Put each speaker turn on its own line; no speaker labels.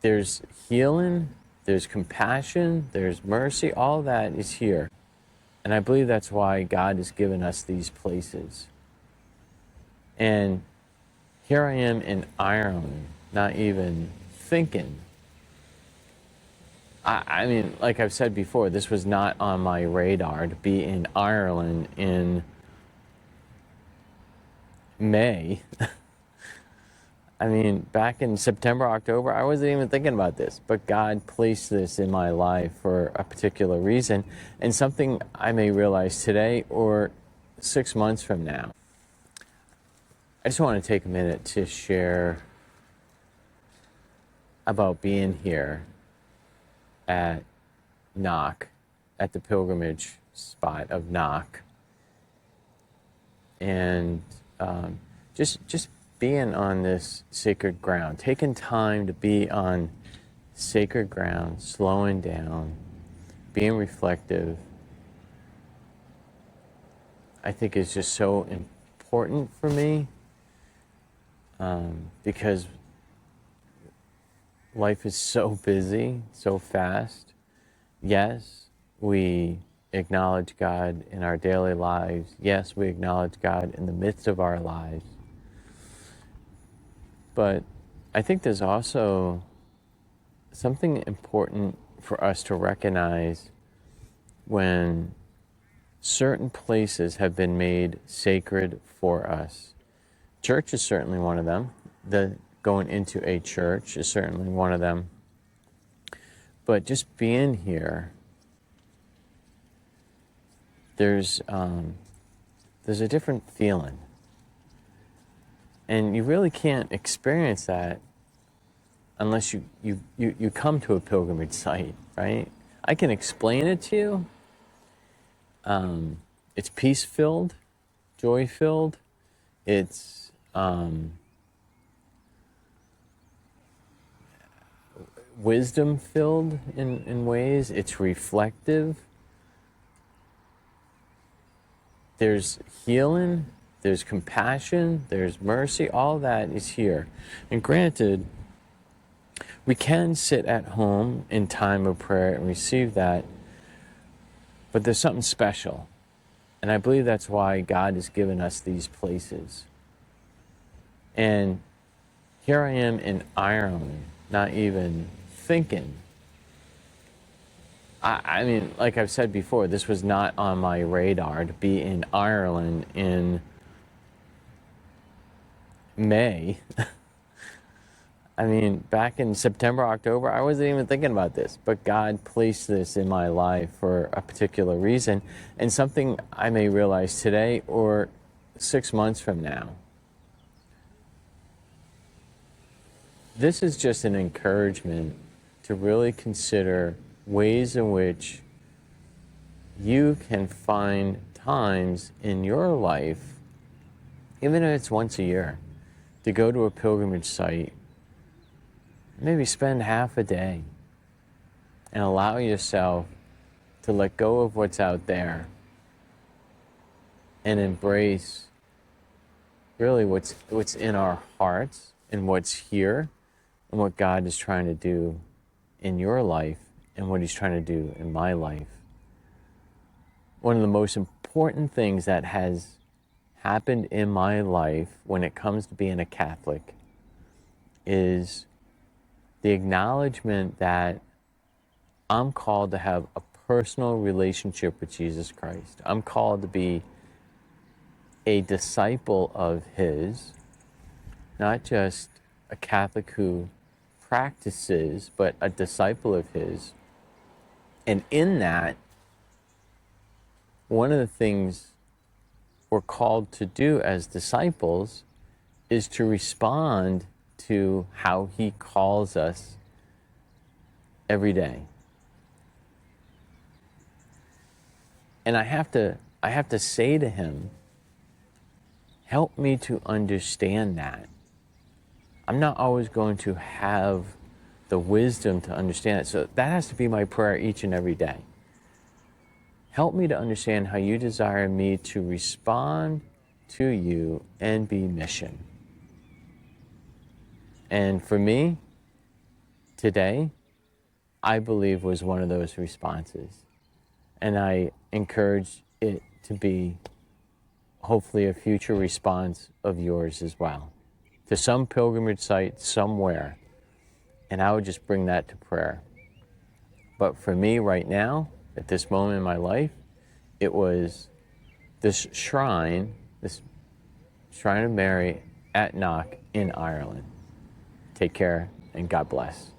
There's healing, there's compassion, there's mercy, all that is here. And I believe that's why God has given us these places. And here I am in Ireland, not even thinking. I mean, like I've said before, this was not on my radar to be in Ireland in May. I mean, back in September, October, I wasn't even thinking about this, but God placed this in my life for a particular reason and something I may realize today or 6 months from now. I just want to take a minute to share about being here at Knock, at the pilgrimage spot of Knock, and just being on this sacred ground, taking time to be on sacred ground, slowing down, being reflective, I think is just so important for me, because life is so busy, so fast. Yes, we acknowledge God in our daily lives. Yes, we acknowledge God in the midst of our lives. But I think there's also something important for us to recognize when certain places have been made sacred for us. Church is certainly one of them. Going into a church is certainly one of them. But just being here, there's a different feeling. And you really can't experience that unless you come to a pilgrimage site, right? I can explain it to you. It's peace-filled, joy-filled. It's wisdom-filled in ways. It's reflective. There's healing, there's compassion, there's mercy, all that is here. And granted, we can sit at home in time of prayer and receive that, but there's something special. And I believe that's why God has given us these places. And here I am in Ireland, not even thinking. I mean, like I've said before, this was not on my radar to be in Ireland in May. I mean, back in September, October, I wasn't even thinking about this, but God placed this in my life for a particular reason and something I may realize today or 6 months from now. This is just an encouragement to really consider ways in which you can find times in your life, even if it's once a year, to go to a pilgrimage site, maybe spend half a day and allow yourself to let go of what's out there and embrace really what's in our hearts and what's here and what God is trying to do in your life and what he's trying to do in my life. One of the most important things that has happened in my life when it comes to being a Catholic is the acknowledgement that I'm called to have a personal relationship with Jesus Christ. I'm called to be a disciple of his, not just a Catholic who practices, but a disciple of his. And in that, one of the things we're called to do as disciples is to respond to how he calls us every day. And I have to say to him, help me to understand that. I'm not always going to have the wisdom to understand it. So that has to be my prayer each and every day. Help me to understand how you desire me to respond to you and be mission. And for me, today, I believe, was one of those responses. And I encourage it to be hopefully a future response of yours as well, to some pilgrimage site somewhere. And I would just bring that to prayer. But for me right now, at this moment in my life, it was this shrine of Mary at Knock in Ireland. Take care and God bless.